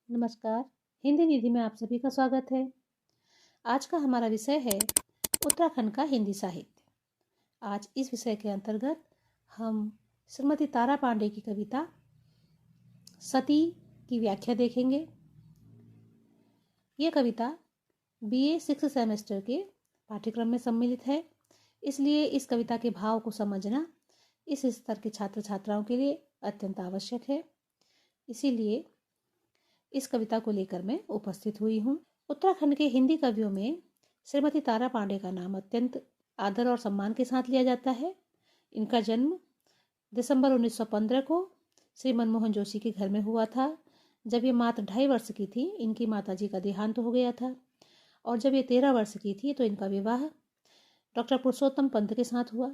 नमस्कार। हिंदी निधि में आप सभी का स्वागत है। आज का हमारा विषय है उत्तराखंड का हिंदी साहित्य। आज इस विषय के अंतर्गत हम श्रीमती तारा पांडे की कविता सती की व्याख्या देखेंगे। ये कविता BA 6 सेमेस्टर के पाठ्यक्रम में सम्मिलित है, इसलिए इस कविता के भाव को समझना इस स्तर के छात्र छात्राओं के लिए अत्यंत आवश्यक है। इसीलिए इस कविता को लेकर मैं उपस्थित हुई हूँ। उत्तराखंड के हिंदी कवियों में श्रीमती तारा पांडे का नाम अत्यंत आदर और सम्मान के साथ लिया जाता है। इनका जन्म दिसंबर 1915 को श्री मनमोहन जोशी के घर में हुआ था। जब ये मात्र 2.5 वर्ष की थी, इनकी माताजी का देहांत हो गया था और जब ये 13 वर्ष की थी तो इनका विवाह डॉक्टर पुरुषोत्तम पंत के साथ हुआ।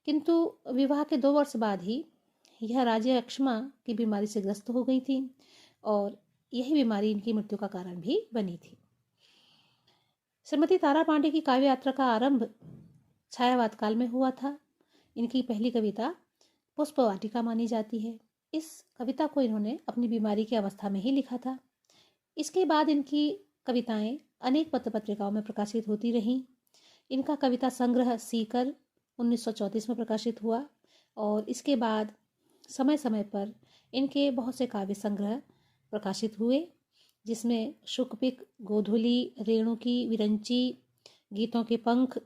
किंतु विवाह के 2 वर्ष बाद ही यह राज्य अक्षमा की बीमारी से ग्रस्त हो गई थी और यही बीमारी इनकी मृत्यु का कारण भी बनी थी। श्रीमती तारा पांडे की काव्य यात्रा का आरंभ छायावाद काल में हुआ था। इनकी पहली कविता पुष्पवाटिका मानी जाती है। इस कविता को इन्होंने अपनी बीमारी की अवस्था में ही लिखा था। इसके बाद इनकी कविताएं अनेक पत्र पत्रिकाओं में प्रकाशित होती रहीं। इनका कविता संग्रह सीकर 1934 में प्रकाशित हुआ और इसके बाद समय समय पर इनके बहुत से काव्य संग्रह प्रकाशित हुए, जिसमें शुकपिक, गोधुली, रेणुकी, विरंची, गीतों के पंख,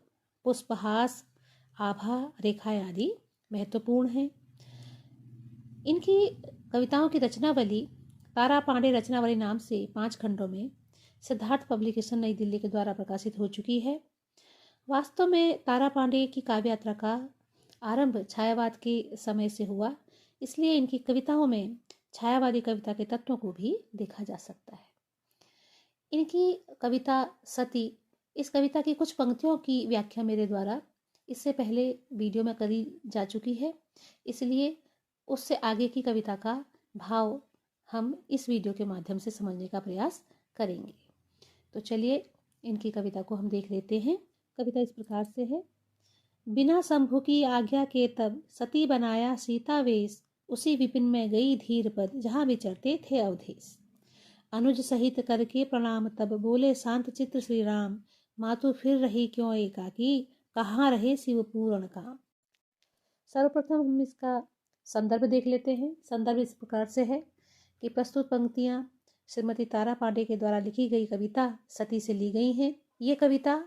पुष्पहास, आभा, रेखाएं आदि महत्वपूर्ण हैं। इनकी कविताओं की रचनावली तारा पांडे रचनावली नाम से 5 खंडों में सिद्धार्थ पब्लिकेशन नई दिल्ली के द्वारा प्रकाशित हो चुकी है। वास्तव में तारा पांडे की काव्य यात्रा का आरंभ छायावाद के समय से हुआ, इसलिए इनकी कविताओं में छायावादी कविता के तत्वों को भी देखा जा सकता है। इनकी कविता सती, इस कविता की कुछ पंक्तियों की व्याख्या मेरे द्वारा इससे पहले वीडियो में करी जा चुकी है, इसलिए उससे आगे की कविता का भाव हम इस वीडियो के माध्यम से समझने का प्रयास करेंगे। तो चलिए इनकी कविता को हम देख लेते हैं। कविता इस प्रकार से है। बिना शंभु की आज्ञा के तब सती बनाया सीता वेश, उसी विपिन में गई धीर पद जहाँ विचरते थे अवधेश। अनुज सहित करके प्रणाम तब बोले शांत चित्र श्री राम, मातु फिर रही क्यों एकाकी, कहाँ रहे शिव पूर्ण काम। सर्वप्रथम हम इसका संदर्भ देख लेते हैं। संदर्भ इस प्रकार से है कि प्रस्तुत पंक्तियां श्रीमती तारा पांडे के द्वारा लिखी गई कविता सती से ली गई हैं। ये कविता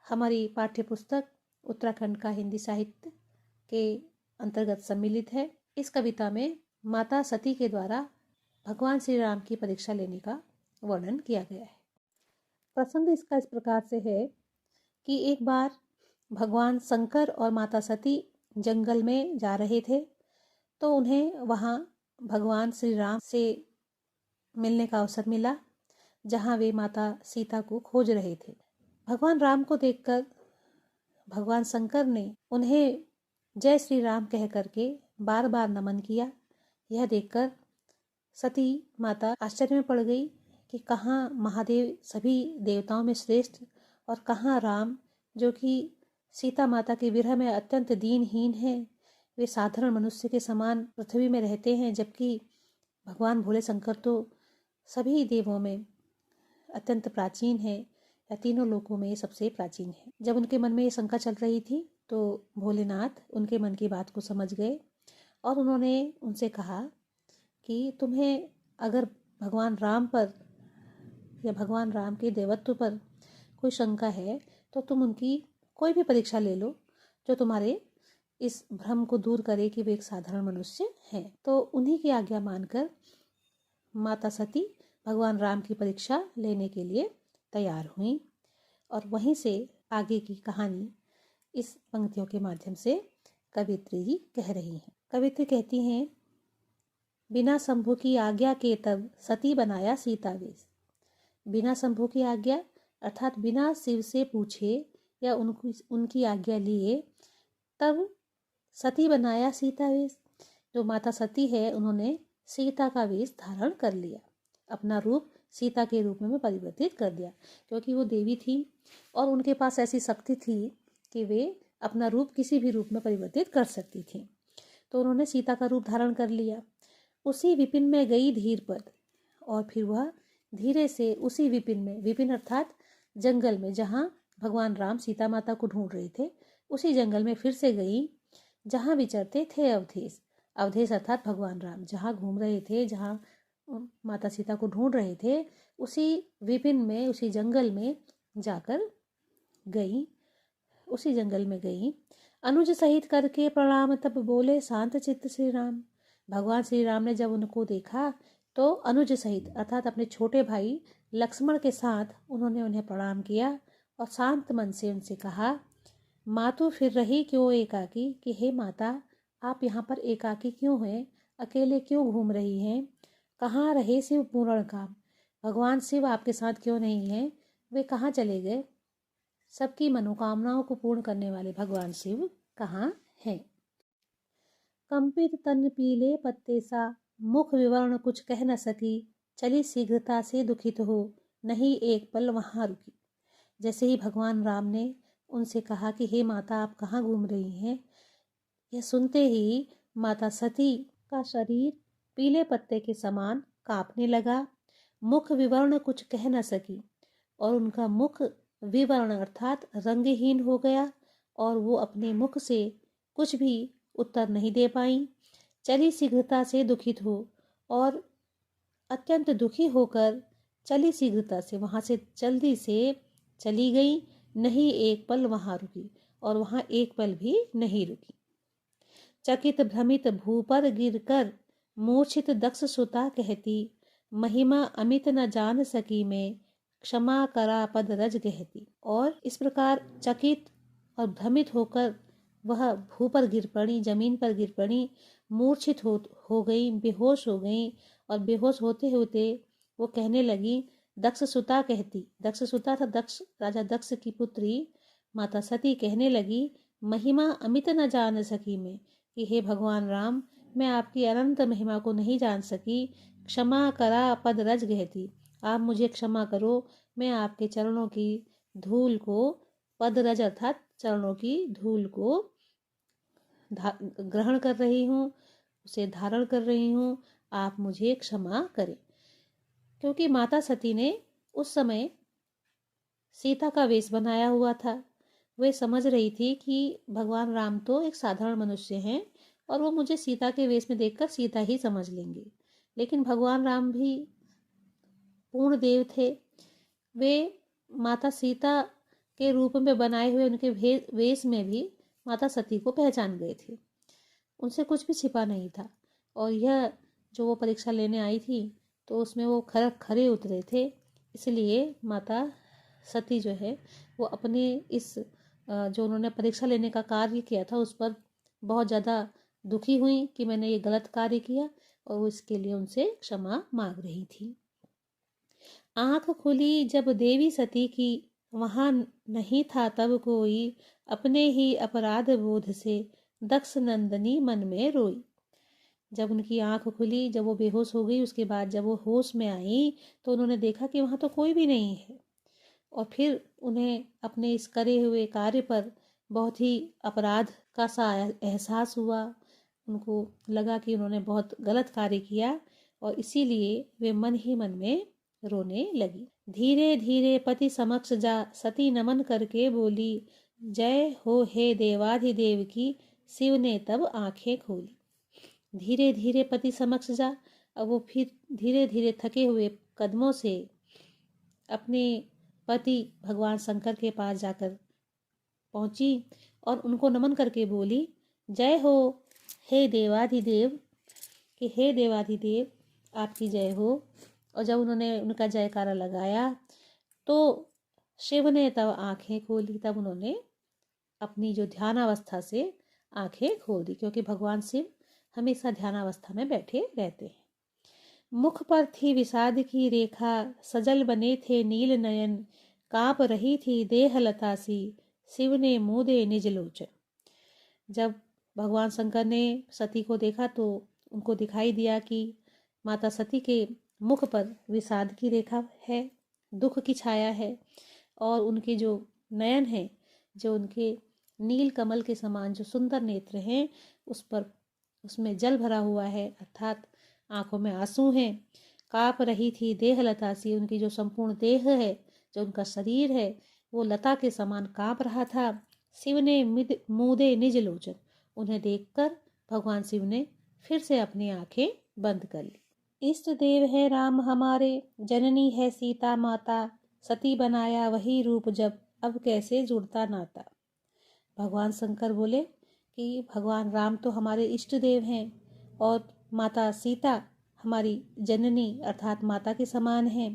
हमारी पाठ्य पुस्तक उत्तराखंड का हिंदी साहित्य के अंतर्गत सम्मिलित है। इस कविता में माता सती के द्वारा भगवान श्री राम की परीक्षा लेने का वर्णन किया गया है। प्रसंग इसका इस प्रकार से है कि एक बार भगवान शंकर और माता सती जंगल में जा रहे थे, तो उन्हें वहाँ भगवान श्री राम से मिलने का अवसर मिला, जहाँ वे माता सीता को खोज रहे थे। भगवान राम को देखकर भगवान शंकर ने उन्हें जय श्री राम कह करके बार बार नमन किया। यह देखकर सती माता आश्चर्य में पड़ गई कि कहाँ महादेव सभी देवताओं में श्रेष्ठ और कहाँ राम, जो कि सीता माता के विरह में अत्यंत दीनहीन हैं। वे साधारण मनुष्य के समान पृथ्वी में रहते हैं, जबकि भगवान भोले शंकर तो सभी देवों में अत्यंत प्राचीन है, या तीनों लोकों में सबसे प्राचीन है। जब उनके मन में ये शंका चल रही थी तो भोलेनाथ उनके मन की बात को समझ गए और उन्होंने उनसे कहा कि तुम्हें अगर भगवान राम पर या भगवान राम के देवत्व पर कोई शंका है तो तुम उनकी कोई भी परीक्षा ले लो, जो तुम्हारे इस भ्रम को दूर करे कि वे एक साधारण मनुष्य हैं। तो उन्हीं की आज्ञा मानकर माता सती भगवान राम की परीक्षा लेने के लिए तैयार हुई और वहीं से आगे की कहानी इस पंक्तियों के माध्यम से कवित्री जी कह रही हैं। कवित्री कहती हैं, बिना शंभु की आज्ञा के तब सती बनाया सीता वेश। बिना शंभु की आज्ञा अर्थात बिना शिव से पूछे या उनकी आज्ञा लिए तब सती बनाया सीता वेश। जो माता सती है उन्होंने सीता का वेश धारण कर लिया, अपना रूप सीता के रूप में परिवर्तित कर दिया, क्योंकि वो देवी थी और उनके पास ऐसी शक्ति थी कि वे अपना रूप किसी भी रूप में परिवर्तित कर सकती थी। तो उन्होंने सीता का रूप धारण कर लिया। उसी विपिन में गई धीर पद, और फिर वह धीरे से उसी विपिन में, विपिन अर्थात जंगल में जहाँ भगवान राम सीता माता को ढूंढ रहे थे, उसी जंगल में फिर से गई जहाँ विचरते थे अवधेश। अवधेश अर्थात भगवान राम जहाँ घूम रहे थे, जहाँ माता सीता को ढूंढ रहे थे, उसी विपिन में, उसी जंगल में जाकर गई, उसी जंगल में गई। अनुज सहित करके प्रणाम तब बोले शांत चित्त श्री राम। भगवान श्री राम ने जब उनको देखा तो अनुज सहित अर्थात अपने छोटे भाई लक्ष्मण के साथ उन्होंने उन्हें प्रणाम किया और शांत मन से उनसे कहा, मातु फिर रही क्यों एकाकी, कि हे माता आप यहाँ पर एकाकी क्यों हैं, अकेले क्यों घूम रही हैं, कहाँ रहे शिव पूर्ण काम, भगवान शिव आपके साथ क्यों नहीं हैं, वे कहाँ चले गए, सबकी मनोकामनाओं को पूर्ण करने वाले भगवान शिव कहाँ हैं। कंपित तन पीले पत्ते सा, मुख विवरण कुछ कह न सकी, चली शीघ्रता से दुखित हो, नहीं एक पल वहां रुकी। जैसे ही भगवान राम ने उनसे कहा कि हे माता आप कहाँ घूम रही हैं, यह सुनते ही माता सती का शरीर पीले पत्ते के समान कांपने लगा, मुख विवर्ण कुछ कह न सकी और उनका मुख विवर्ण अर्थात रंगहीन हो गया और वो अपने मुख से कुछ भी उत्तर नहीं दे पाई। चली शीघ्रता से दुखित हो और अत्यंत दुखी होकर चली शीघ्रता से वहां से जल्दी से चली गई, नहीं एक पल वहां रुकी और वहां एक पल भी नहीं रुकी। चकित भ्रमित भू पर गिरकर मूर्छित दक्ष सुता कहती, महिमा अमित न जान सकी मैं, क्षमा करा पद रज कहती। और इस प्रकार चकित और भ्रमित होकर वह भू पर गिर पड़ी, जमीन पर गिर पड़ी, मूर्छित हो गई, बेहोश हो गई और बेहोश होते होते वो कहने लगी, दक्ष सुता कहती, दक्ष सुता था दक्ष, राजा दक्ष की पुत्री माता सती कहने लगी, महिमा अमित न जान सकी मैं, कि हे भगवान राम मैं आपकी अनंत महिमा को नहीं जान सकी, क्षमा करा पद रज कहती, आप मुझे क्षमा करो, मैं आपके चरणों की धूल को, पद रज अर्थात चरणों की धूल को ग्रहण कर रही हूँ, उसे धारण कर रही हूँ, आप मुझे क्षमा करें। क्योंकि माता सती ने उस समय सीता का वेश बनाया हुआ था, वे समझ रही थी कि भगवान राम तो एक साधारण मनुष्य हैं और वो मुझे सीता के वेश में देखकर सीता ही समझ लेंगे, लेकिन भगवान राम भी पूर्ण देव थे, वे माता सीता के रूप में बनाए हुए उनके वेश में भी माता सती को पहचान गए थे, उनसे कुछ भी छिपा नहीं था। और यह जो वो परीक्षा लेने आई थी तो उसमें वो खरे उतरे थे, इसलिए माता सती जो है वो अपने इस जो उन्होंने परीक्षा लेने का कार्य किया था उस पर बहुत ज़्यादा दुखी हुई कि मैंने ये गलत कार्य किया और वो इसके लिए उनसे क्षमा मांग रही थी। आँख खुली जब देवी सती की, वहाँ नहीं था तब कोई, अपने ही अपराध बोध से दक्ष नंदनी मन में रोई। जब उनकी आंख खुली, जब वो बेहोश हो गई, उसके बाद जब वो होश में आई तो उन्होंने देखा कि वहाँ तो कोई भी नहीं है और फिर उन्हें अपने इस करे हुए कार्य पर बहुत ही अपराध का सा एहसास हुआ। उनको लगा कि उन्होंने बहुत गलत कार्य किया और इसीलिए वे मन ही मन में रोने लगी। धीरे धीरे पति समक्ष जा सती नमन करके बोली, जय हो हे देवाधिदेव की, शिव ने तब आंखें खोली। धीरे धीरे पति समक्ष जा, अब वो फिर धीरे धीरे थके हुए कदमों से अपने पति भगवान शंकर के पास जाकर पहुंची और उनको नमन करके बोली, जय हो हे देवाधिदेव, कि हे देवाधिदेव आपकी जय हो। और जब उन्होंने उनका जयकारा लगाया तो शिव ने तब आंखें खोली, तब उन्होंने अपनी जो ध्यानावस्था से आंखें खोल दी, क्योंकि भगवान शिव हमेशा ध्यानावस्था में बैठे रहते हैं। मुख पर थी विषाद की रेखा, सजल बने थे नील नयन, कांप रही थी देह लता सी, शिव ने मूदे निज लोचन। जब भगवान शंकर ने सती को देखा तो उनको दिखाई दिया कि माता सती के मुख पर विषाद की रेखा है, दुख की छाया है और उनके जो नयन हैं, जो उनके नील कमल के समान जो सुंदर नेत्र हैं, उस पर उसमें जल भरा हुआ है, अर्थात आंखों में आंसू हैं काँप रही थी देह लता सी, उनकी जो संपूर्ण देह है, जो उनका शरीर है, वो लता के समान काँप रहा था। शिव ने मूदे निज लोचन, उन्हें देखकर भगवान शिव ने फिर से अपनी आंखें बंद कर ली। इष्ट देव है राम हमारे, जननी है सीता माता, सती बनाया वही रूप जब, अब कैसे जुड़ता नाता। भगवान शंकर बोले कि भगवान राम तो हमारे इष्ट देव हैं और माता सीता हमारी जननी अर्थात माता के समान है।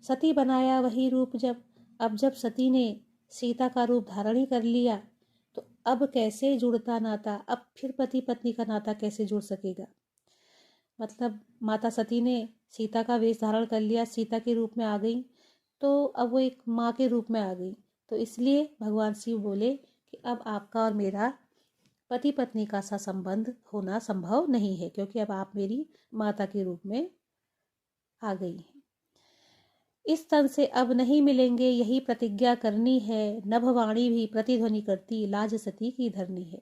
सती बनाया वही रूप जब, अब जब सती ने सीता का रूप धारण ही कर लिया तो अब कैसे जुड़ता नाता, अब फिर पति पत्नी का नाता कैसे जुड़ सकेगा। मतलब माता सती ने सीता का वेश धारण कर लिया, सीता के रूप में आ गई, तो अब वो एक माँ के रूप में आ गई। तो इसलिए भगवान शिव बोले कि अब आपका और मेरा पति पत्नी का सा संबंध होना संभव नहीं है, क्योंकि अब आप मेरी माता के रूप में आ गई हैं। इस तन से अब नहीं मिलेंगे यही प्रतिज्ञा करनी है, नभवाणी भी प्रतिध्वनि करती लाज सती की धरनी है।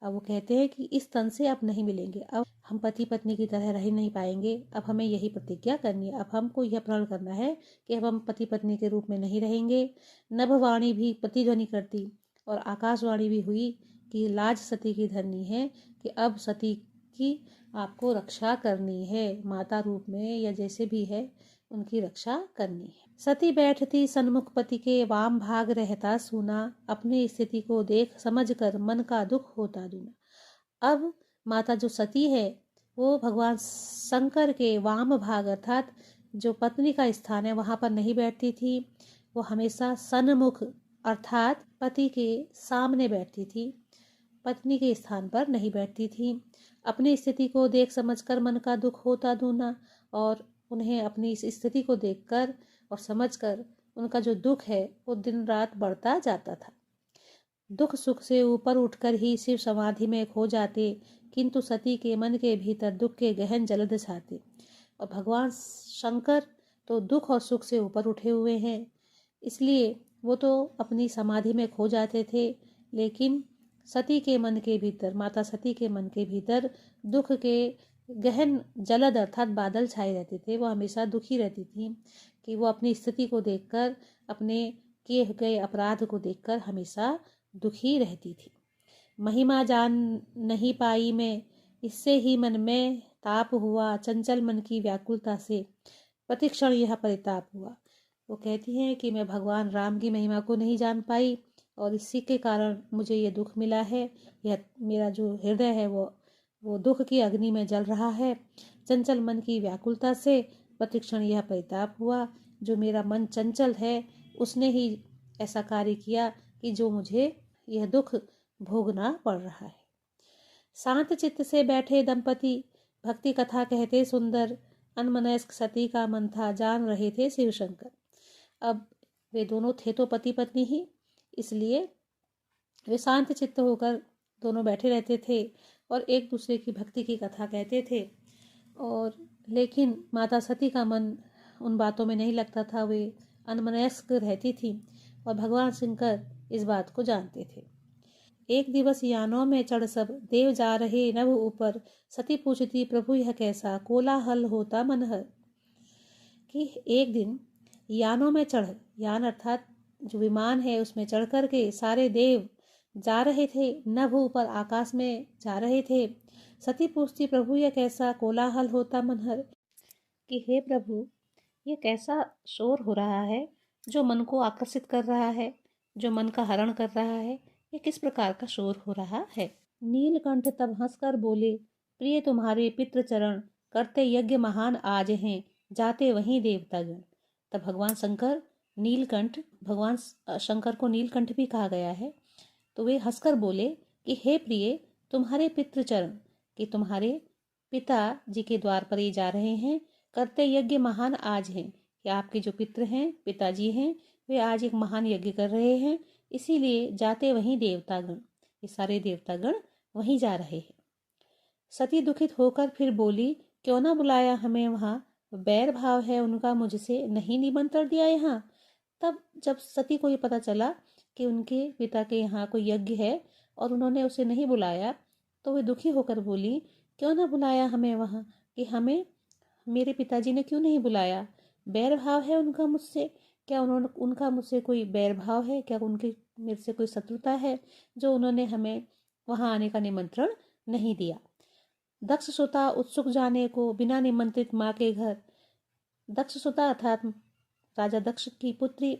अब वो कहते हैं कि इस तन से अब नहीं मिलेंगे, अब हम पति पत्नी की तरह रह नहीं पाएंगे, अब हमें यही प्रतिज्ञा करनी है, अब हमको यह प्रण करना है कि अब हम पति पत्नी के रूप में नहीं रहेंगे। नभवाणी भी प्रतिध्वनि करती और आकाशवाणी भी हुई कि लाज सती की धरनी है, कि अब सती की आपको रक्षा करनी है, माता रूप में या जैसे भी है उनकी रक्षा करनी है। सती बैठती सन्मुख पति के, वाम भाग रहता सूना, अपनी स्थिति को देख समझ कर मन का दुख होता दूना। अब माता जो सती है वो भगवान शंकर के वाम भाग अर्थात जो पत्नी का स्थान है वहां पर नहीं बैठती थी, वो हमेशा सन्मुख अर्थात पति के सामने बैठती थी, पत्नी के स्थान पर नहीं बैठती थी। अपनी स्थिति को देख समझकर मन का दुख होता दूना, और उन्हें अपनी इस स्थिति को देखकर और समझकर उनका जो दुख है वो दिन रात बढ़ता जाता था। दुख सुख से ऊपर उठकर ही शिव समाधि में खो जाते, किंतु सती के मन के भीतर दुख के गहन जलद छाते। और भगवान शंकर तो दुख और सुख से ऊपर उठे हुए हैं, इसलिए वो तो अपनी समाधि में खो जाते थे, लेकिन सती के मन के भीतर, माता सती के मन के भीतर दुख के गहन जलद अर्थात बादल छाए रहते थे। वो हमेशा दुखी रहती थी कि वो अपनी स्थिति को देखकर, अपने किए गए अपराध को देखकर हमेशा दुखी रहती थी। महिमा जान नहीं पाई मैं, इससे ही मन में ताप हुआ, चंचल मन की व्याकुलता से प्रतिक्षण यह परिताप हुआ। वो कहती हैं कि मैं भगवान राम की महिमा को नहीं जान पाई और इसी के कारण मुझे ये दुख मिला है। यह मेरा जो हृदय है वो दुख की अग्नि में जल रहा है। चंचल मन की व्याकुलता से प्रतिक्षण यह परिताप हुआ। जो मेरा मन चंचल है उसने ही ऐसा कार्य किया कि जो मुझे यह दुख भोगना पड़ रहा है। शांत चित्त से बैठे दंपति भक्ति कथा कहते सुंदर, अनमनस्क सती का मन था जान रहे थे शिव शंकर। अब वे दोनों थे तो पति पत्नी ही, इसलिए वे शांत चित्त होकर दोनों बैठे रहते थे और एक दूसरे की भक्ति की कथा कहते थे। और लेकिन माता सती का मन उन बातों में नहीं लगता था, वे अनमनस्क रहती थी और भगवान शंकर इस बात को जानते थे। एक दिवस यानों में चढ़ सब देव जा रहे नभ ऊपर, सती पूछती प्रभु यह कैसा कोलाहल होता मनहर। कि एक दिन यानों में चढ़, यान अर्थात जो विमान है उसमें चढ़ कर के सारे देव जा रहे थे, नभ ऊपर आकाश में जा रहे थे। सती पूछती प्रभु यह कैसा कोलाहल होता मनहर, कि हे प्रभु ये कैसा शोर हो रहा है जो मन को आकर्षित कर रहा है, जो मन का हरण कर रहा है, ये किस प्रकार का शोर हो रहा है। नीलकंठ तब हंसकर बोले प्रिय तुम्हारे पितृ चरण, करते यज्ञ महान आज हैं, जाते वहीं देवतागण। तब भगवान शंकर नीलकंठ, भगवान शंकर को नीलकंठ भी कहा गया है, तो वे हंसकर बोले कि हे प्रिय तुम्हारे पितृ चरण, कि तुम्हारे पिता जी के द्वार पर ये जा रहे हैं, करते यज्ञ महान आज हैं, कि आपके जो पितृ हैं, पिताजी हैं, वे आज एक महान यज्ञ कर रहे हैं, इसीलिए जाते वहीं देवतागण, ये सारे देवतागण वहीं जा रहे हैं। सती दुखित होकर फिर बोली क्यों ना बुलाया हमें वहां, बैर भाव है उनका मुझसे, नहीं निमंत्रण दिया यहाँ। तब जब सती को ये पता चला कि उनके पिता के यहाँ कोई यज्ञ है और उन्होंने उसे नहीं बुलाया, तो वे दुखी होकर बोली क्यों ना बुलाया हमें वहाँ, कि हमें मेरे पिताजी ने क्यों नहीं बुलाया? बैर भाव है उनका मुझसे? क्या उनका मुझसे कोई बैर भाव है? क्या उनकी मेरे से कोई शत्रुता है जो उन्होंने हमें वहां आने का निमंत्रण नहीं दिया? दक्ष सुता उत्सुक जाने को बिना निमंत्रित माँ के घर। दक्ष सुता अर्थात राजा दक्ष की पुत्री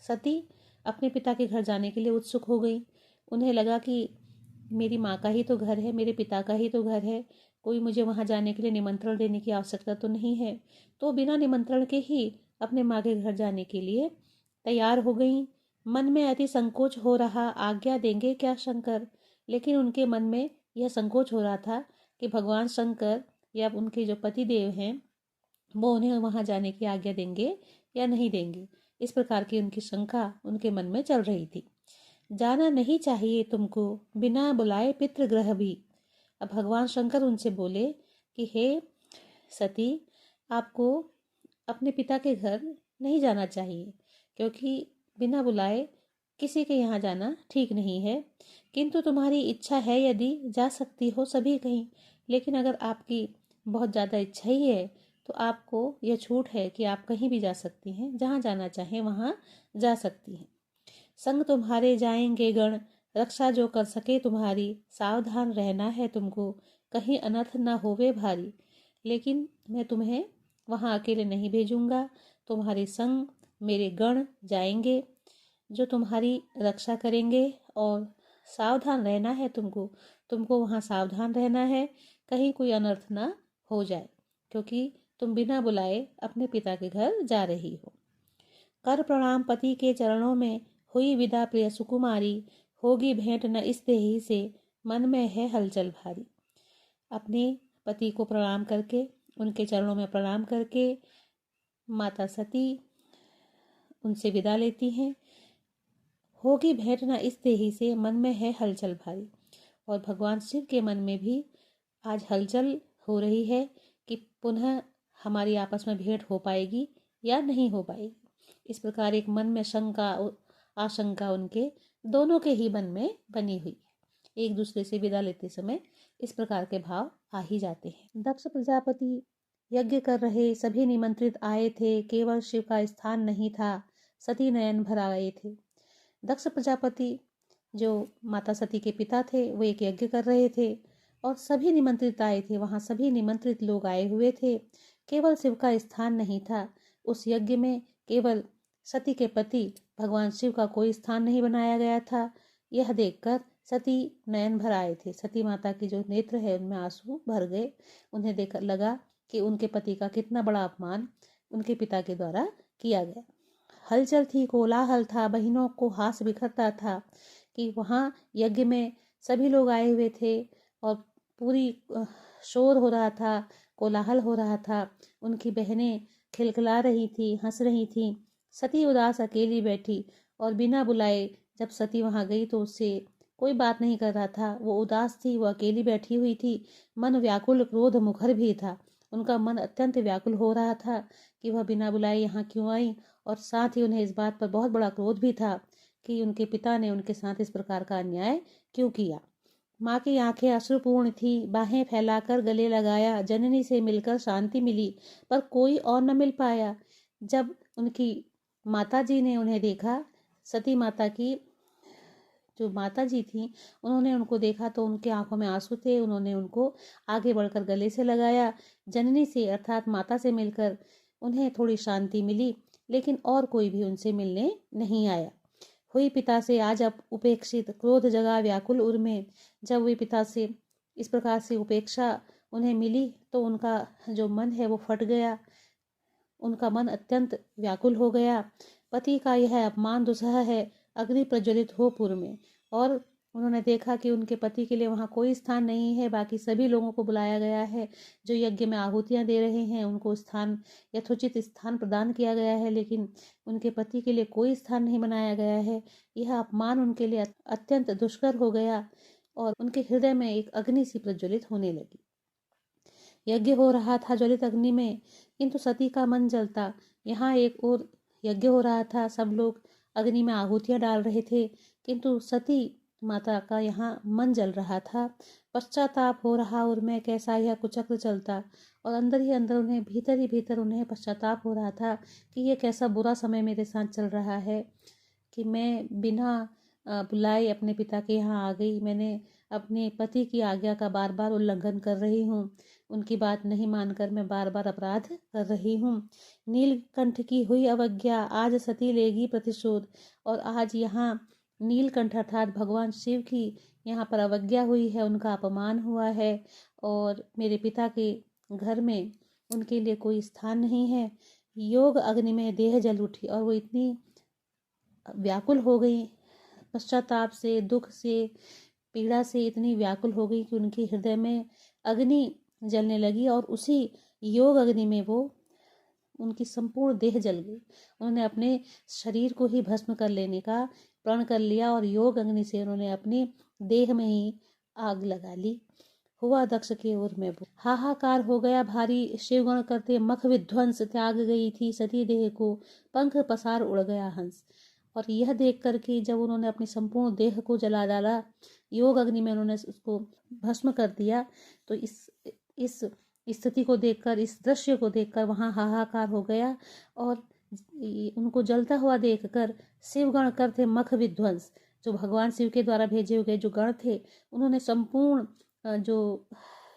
सती अपने पिता के घर जाने के लिए उत्सुक हो गई। उन्हें लगा कि मेरी माँ का ही तो घर है, मेरे पिता का ही तो घर है, कोई मुझे वहां जाने के लिए निमंत्रण देने की आवश्यकता तो नहीं है। तो बिना निमंत्रण के ही अपने माँ के घर जाने के लिए तैयार हो गई। मन में अति संकोच हो रहा, आज्ञा देंगे क्या शंकर? लेकिन उनके मन में यह संकोच हो रहा था कि भगवान शंकर या उनके जो पति देव हैं वो उन्हें वहां जाने की आज्ञा देंगे या नहीं देंगे। इस प्रकार की उनकी शंका उनके मन में चल रही थी। जाना नहीं चाहिए तुमको, बिना बुलाए पितृगृह भी। अब भगवान शंकर उनसे बोले कि हे सती, आपको अपने पिता के घर नहीं जाना चाहिए, क्योंकि बिना बुलाए किसी के यहाँ जाना ठीक नहीं है। किंतु तुम्हारी इच्छा है यदि जा सकती हो सभी कहीं। लेकिन अगर आपकी बहुत ज़्यादा इच्छा ही है तो आपको यह छूट है कि आप कहीं भी जा सकती हैं, जहाँ जाना चाहें वहाँ जा सकती हैं। संग तुम्हारे जाएंगे गण, रक्षा जो कर सके तुम्हारी। सावधान रहना है तुमको, कहीं अनर्थ न होवे भारी। लेकिन मैं तुम्हें वहाँ अकेले नहीं भेजूंगा, तुम्हारे संग मेरे गण जाएंगे जो तुम्हारी रक्षा करेंगे। और सावधान रहना है तुमको, तुमको वहाँ सावधान रहना है, कहीं कोई अनर्थ ना हो जाए, क्योंकि तुम बिना बुलाए अपने पिता के घर जा रही हो। कर प्रणाम पति के चरणों में, हुई विदा प्रिय सुकुमारी। होगी भेंट न इस देही से, मन में है हलचल भारी। अपने पति को प्रणाम करके, उनके चरणों में प्रणाम करके माता सती उनसे विदा लेती हैं। होगी भेंट न इस देही से, मन में है हलचल भारी। और भगवान शिव के मन में भी आज हलचल हो रही है कि पुनः हमारी आपस में भेंट हो पाएगी या नहीं हो पाएगी। इस प्रकार एक मन में शंका आशंका उनके दोनों के ही मन में बनी हुई है। एक दूसरे से विदा लेते समय इस प्रकार के भाव आ ही जाते हैं। दक्ष प्रजापति यज्ञ कर रहे, सभी निमंत्रित आए थे, केवल शिव का स्थान नहीं था, सती नयन भर आए थे। दक्ष प्रजापति जो माता सती के पिता थे वो एक यज्ञ कर रहे थे और सभी निमंत्रित आए थे, वहां सभी निमंत्रित लोग आए हुए थे, केवल शिव का स्थान नहीं था। उस यज्ञ में केवल सती के पति भगवान शिव का कोई स्थान नहीं बनाया गया था। यह देखकर सती नयन भर आए थे। सती माता की जो नेत्र है उनमें आंसू भर गए। उन्हें देख लगा कि उनके पति का कितना बड़ा अपमान उनके पिता के द्वारा किया गया। हलचल थी, कोलाहल था, बहनों को हास बिखरता था कि वहाँ यज्ञ में सभी लोग आए हुए थे और पूरी शोर हो रहा था, कोलाहल हो रहा था। उनकी बहनें खिलखिला रही थी, हंस रही थी। सती उदास अकेली बैठी और बिना बुलाए जब सती वहां गई तो उससे कोई बात नहीं कर रहा था। वो उदास थी, वो अकेली बैठी हुई थी, मन व्याकुल, क्रोध मुखर भी था। उनका मन अत्यंत व्याकुल हो रहा था कि वह बिना बुलाए यहाँ क्यों आई, और साथ ही उन्हें इस बात पर बहुत बड़ा क्रोध भी था कि उनके पिता ने उनके साथ इस प्रकार का अन्याय क्यों किया। माँ की आंखें अश्रुपूर्ण थी, बाहें फैलाकर गले लगाया, जननी से मिलकर शांति मिली, पर कोई और न मिल पाया। जब उनकी माता जी ने उन्हें देखा, सती माता की जो माता जी थी उन्होंने उनको देखा तो उनके आंखों में आंसू थे। उन्होंने उनको आगे बढ़कर गले से लगाया। जननी से अर्थात माता से मिलकर उन्हें थोड़ी शांति मिली, लेकिन और कोई भी उनसे मिलने नहीं आया। हुई पिता से आज अब उपेक्षित, क्रोध जगा व्याकुल उर में। जब वे पिता से इस प्रकार से उपेक्षा उन्हें मिली तो उनका जो मन है वो फट गया, उनका मन अत्यंत व्याकुल हो गया। पति का यह अपमान दुसह है, अग्नि प्रज्वलित हो पुर में। और उन्होंने देखा कि उनके पति के लिए वहां कोई स्थान नहीं है। बाकी सभी लोगों को बुलाया गया है, जो यज्ञ में आहुतियां दे रहे हैं उनको स्थान, यथोचित स्थान प्रदान किया गया है, लेकिन उनके पति के लिए कोई स्थान नहीं बनाया गया है। यह अपमान उनके लिए अत्यंत दुष्कर हो गया और उनके हृदय में एक अग्नि सी प्रज्वलित होने लगी। यज्ञ हो रहा था ज्वलित अग्नि में, किंतु सती का मन जलता। यहाँ एक और यज्ञ हो रहा था, सब लोग अग्नि में आहुतियां डाल रहे थे, किंतु सती माता का यहाँ मन जल रहा था, पश्चाताप हो रहा और मैं कैसा यह कुचक्र चलता। और अंदर ही अंदर उन्हें, भीतर ही भीतर उन्हें पश्चाताप हो रहा था कि ये कैसा बुरा समय मेरे साथ चल रहा है कि मैं बिना बुलाए अपने पिता के यहाँ आ गई। मैंने अपने पति की आज्ञा का बार बार उल्लंघन कर रही हूँ, उनकी बात नहीं मानकर मैं बार बार अपराध कर रही हूँ। नीलकंठ की हुई अवज्ञा आज सती लेगी प्रतिशोध। और आज यहाँ नीलकंठ अर्थात भगवान शिव की यहाँ पर अवज्ञा हुई है, उनका अपमान हुआ है और मेरे पिता के घर में उनके लिए कोई स्थान नहीं है। योग अग्नि में देह जल उठी और वो इतनी व्याकुल हो गई, पश्चाताप से, दुख से, पीड़ा से इतनी व्याकुल हो गई कि उनके हृदय में अग्नि जलने लगी और उसी योग अग्नि में वो उनकी संपूर्ण देह जल गई। उन्होंने अपने शरीर को ही भस्म कर लेने का प्रण कर लिया और योग अग्नि से उन्होंने अपनी देह में ही आग लगा ली। हुआ दक्ष की ओर में हाहाकार हो गया भारी, शिवगण करते मख विध्वंस, त्याग गई थी सती देह को, पंख पसार उड़ गया हंस। और यह देख करके जब उन्होंने अपनी संपूर्ण देह को जला डाला, योग अग्नि में उन्होंने उसको भस्म कर दिया, तो इस स्थिति को देखकर, इस दृश्य को देखकर वहाँ हाहाकार हो गया। और उनको जलता हुआ देखकर शिवगण करते मख विध्वंस, जो भगवान शिव के द्वारा भेजे हुए जो गण थे, उन्होंने संपूर्ण जो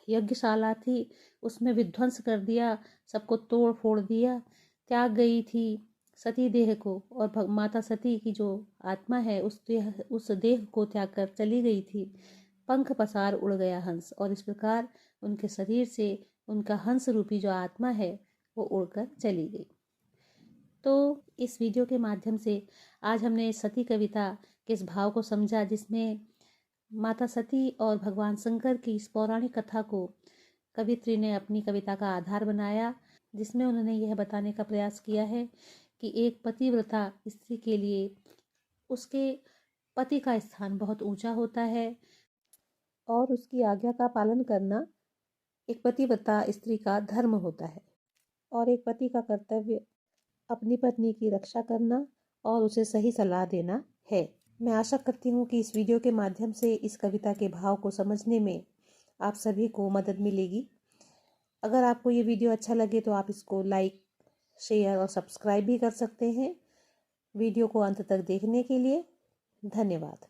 यज्ञशाला थी उसमें विध्वंस कर दिया, सबको तोड़ फोड़ दिया। त्याग गई थी सती देह को और माता सती की जो आत्मा है उस देह को त्याग कर चली गई थी। पंख पसार उड़ गया हंस, और इस प्रकार उनके शरीर से उनका हंस रूपी जो आत्मा है वो उड़कर चली गई। तो इस वीडियो के माध्यम से आज हमने सती कविता के इस भाव को समझा, जिसमें माता सती और भगवान शंकर की इस पौराणिक कथा को कवित्री ने अपनी कविता का आधार बनाया, जिसमें उन्होंने यह बताने का प्रयास किया है कि एक पतिव्रता स्त्री के लिए उसके पति का स्थान बहुत ऊंचा होता है और उसकी आज्ञा का पालन करना एक पतिव्रता स्त्री का धर्म होता है, और एक पति का कर्तव्य अपनी पत्नी की रक्षा करना और उसे सही सलाह देना है। मैं आशा करती हूँ कि इस वीडियो के माध्यम से इस कविता के भाव को समझने में आप सभी को मदद मिलेगी। अगर आपको ये वीडियो अच्छा लगे तो आप इसको लाइक, शेयर और सब्सक्राइब भी कर सकते हैं। वीडियो को अंत तक देखने के लिए धन्यवाद।